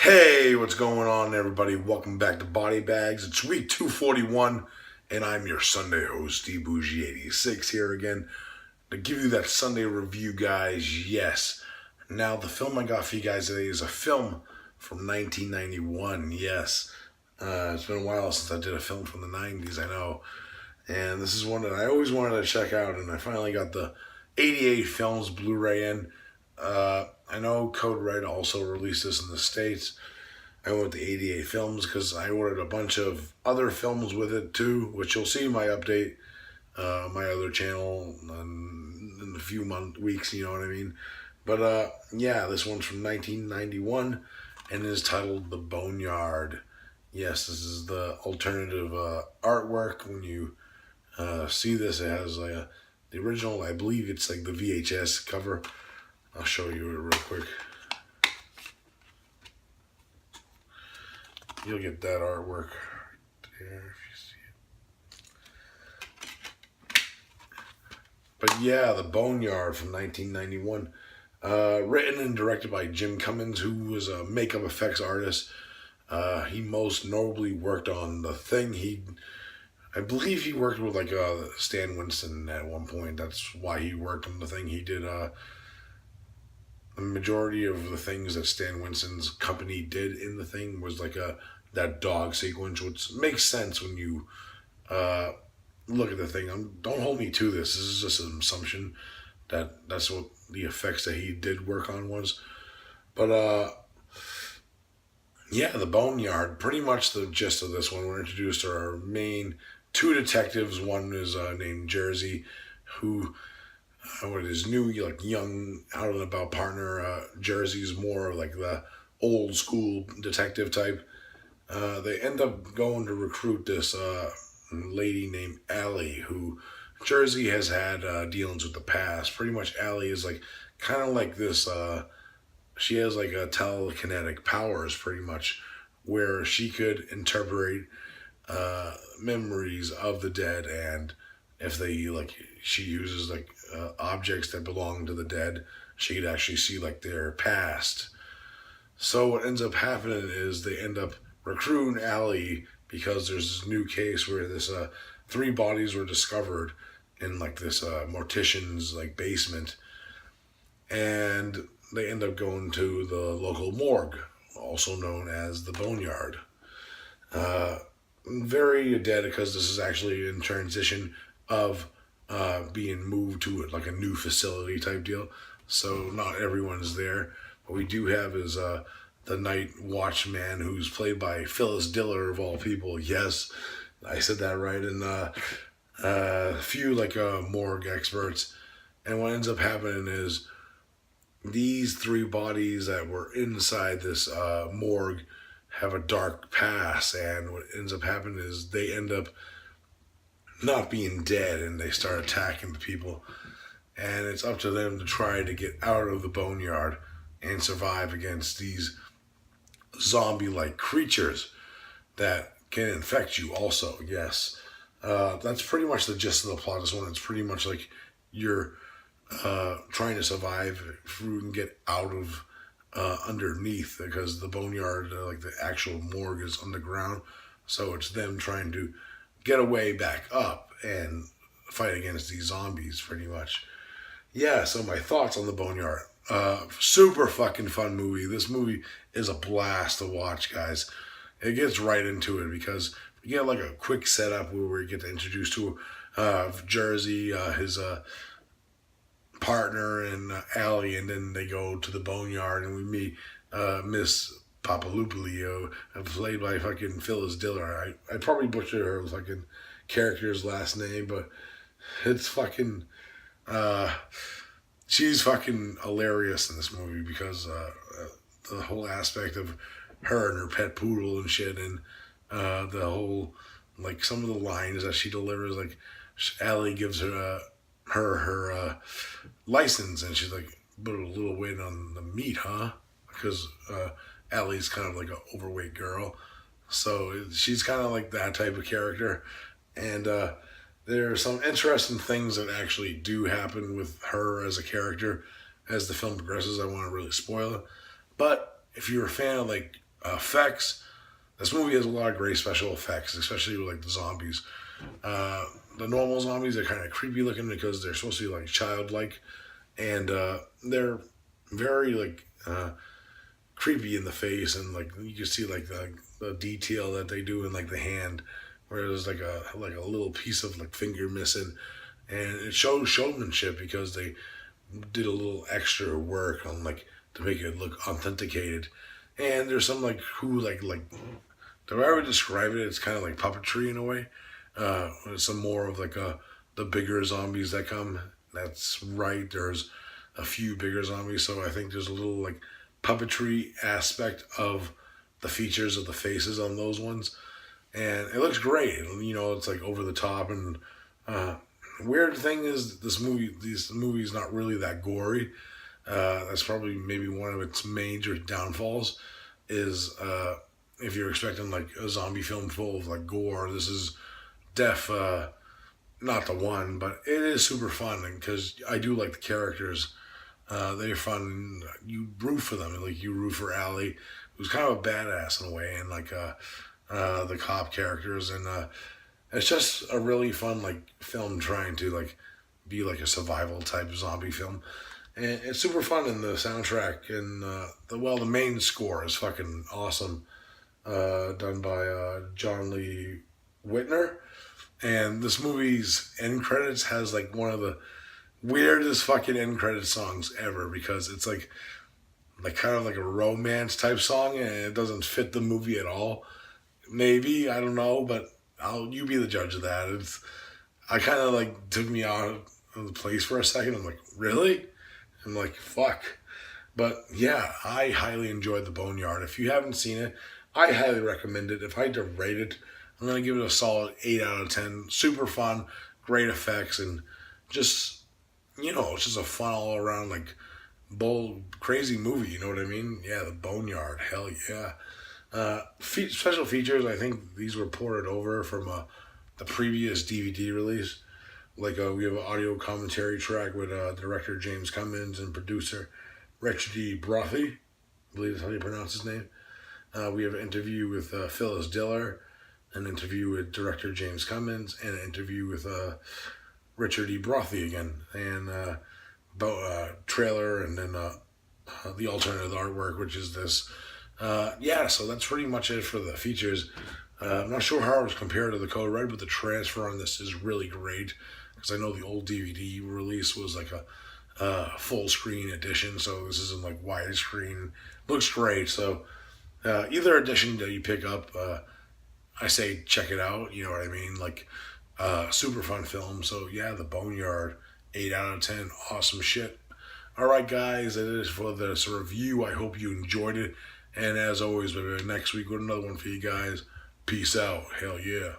Hey, what's going on, everybody? Welcome back to BodyBags. It's week 241, and I'm your Sunday host, Bourgie86, here again to give you that Sunday review, guys. Yes. Now, the film I got for you guys today is a film from 1991. Yes. It's been a while since I did a film from the 90s, I know. And this is one that I always wanted to check out, and I finally got the 88 Films Blu-ray in. I know Code Red also released this in the States. I went to 88 Films because I ordered a bunch of other films with it too, which you'll see in my update, my other channel in a few weeks, you know what I mean? But yeah, this one's from 1991 and is titled The Boneyard. Yes, this is the alternative artwork. When you see this, it has the original, I believe it's like the VHS cover. I'll show you it real quick. You'll get that artwork right there if you see it. But yeah, The Boneyard from 1991. Written and directed by Jim Cummins, who was a makeup effects artist. He most notably worked on The Thing. I believe he worked with like Stan Winston at one point. That's why he worked on The Thing. He did the majority of the things that Stan Winston's company did in The Thing was like that dog sequence, which makes sense when you look at The Thing. Don't hold me to this. This is just an assumption that that's what the effects that he did work on was. But yeah, The Boneyard. Pretty much the gist of this one. We're introduced to our main two detectives. One is named Jersey, who with his new like young out and about partner. Jersey's more like the old school detective type. They end up going to recruit this lady named Allie, who Jersey has had dealings with the past. Pretty much Allie is like kind of like this. She has like a telekinetic powers, pretty much, where she could interpret memories of the dead, and if they like, she uses like objects that belong to the dead, she could actually see like their past. So what ends up happening is they end up recruiting Allie because there's this new case where this three bodies were discovered in like this mortician's like basement, and they end up going to the local morgue, also known as the Boneyard. Very dead because this is actually in transition of being moved to like a new facility type deal. So not everyone's there. What we do have is the night watchman, who's played by Phyllis Diller of all people. Yes, I said that right. And a few like morgue experts. And what ends up happening is these three bodies that were inside this morgue have a dark past, and what ends up happening is they end up not being dead, and they start attacking the people, and it's up to them to try to get out of the Boneyard and survive against these zombie-like creatures that can infect you also. Yes, that's pretty much the gist of the plot of this one. It's pretty much like you're trying to survive through and get out of underneath, because the Boneyard, like the actual morgue, is underground. So it's them trying to get away back up and fight against these zombies, pretty much. Yeah, so my thoughts on the Boneyard. Super fucking fun movie. This movie is a blast to watch, guys. It gets right into it because you get like a quick setup where we get to introduce to Jersey, his partner, and Allie, and then they go to the Boneyard, and we meet Miss Papaloopoli, played by fucking Phyllis Diller. I probably butchered her fucking character's last name, but it's fucking she's fucking hilarious in this movie because the whole aspect of her and her pet poodle and shit, and the whole like some of the lines that she delivers, like Allie gives her her license, and she's like, "Put a little weight on the meat, huh?" Because Allie's kind of like an overweight girl, so she's kind of like that type of character. And there are some interesting things that actually do happen with her as a character as the film progresses. I want to really spoil it, but if you're a fan of like effects. This movie has a lot of great special effects, especially with like the zombies. The normal zombies are kind of creepy looking because they're supposed to be like childlike, and they're very like creepy in the face, and like you can see like the detail that they do in like the hand, where there's like a little piece of like finger missing, and it shows showmanship because they did a little extra work on like to make it look authenticated. And there's some like the way I would describe it, it's kind of like puppetry in a way. Some more of like the bigger zombies that come. That's right. There's a few bigger zombies, so I think there's a little like puppetry aspect of the features of the faces on those ones, and it looks great. You know, it's like over the top. And weird thing is, this movie is not really that gory. That's probably maybe one of its major downfalls. Is if you're expecting like a zombie film full of like gore, this is not the one, but it is super fun because I do like the characters. They're fun. You root for them, like you root for Allie, who's kind of a badass in a way, and like the cop characters, and it's just a really fun like film trying to like be like a survival type zombie film, and it's super fun. And the soundtrack and the main score is fucking awesome, done by John Lee Whitner. And this movie's end credits has like one of the weirdest fucking end credit songs ever, because it's like kind of like a romance type song, and it doesn't fit the movie at all. Maybe, I don't know, but you be the judge of that. I kind of like took me out of the place for a second. I'm like, really? I'm like, fuck. But yeah, I highly enjoyed The Boneyard. If you haven't seen it, I highly recommend it. If I had to rate it, I'm going to give it a solid 8 out of 10. Super fun, great effects, and just, you know, it's just a fun all around, like, bold, crazy movie, you know what I mean? Yeah, The Boneyard, hell yeah. Special features, I think these were ported over from the previous DVD release. Like, we have an audio commentary track with director James Cummins and producer Richard D. Brothy, I believe that's how you pronounce his name. We have an interview with Phyllis Diller, an interview with director James Cummins, and an interview with Richard E. Brothy again, and trailer, and then the alternative artwork, which is this. Yeah, so that's pretty much it for the features. I'm not sure how it was compared to the Code Red, but the transfer on this is really great, because I know the old DVD release was like a full screen edition, so this isn't like widescreen. Looks great, so either edition that you pick up, I say check it out, you know what I mean? Like, super fun film. So yeah, The Boneyard, 8 out of 10, awesome shit. Alright guys, that is for this review. I hope you enjoyed it. And as always, we'll be back next week with another one for you guys. Peace out. Hell yeah.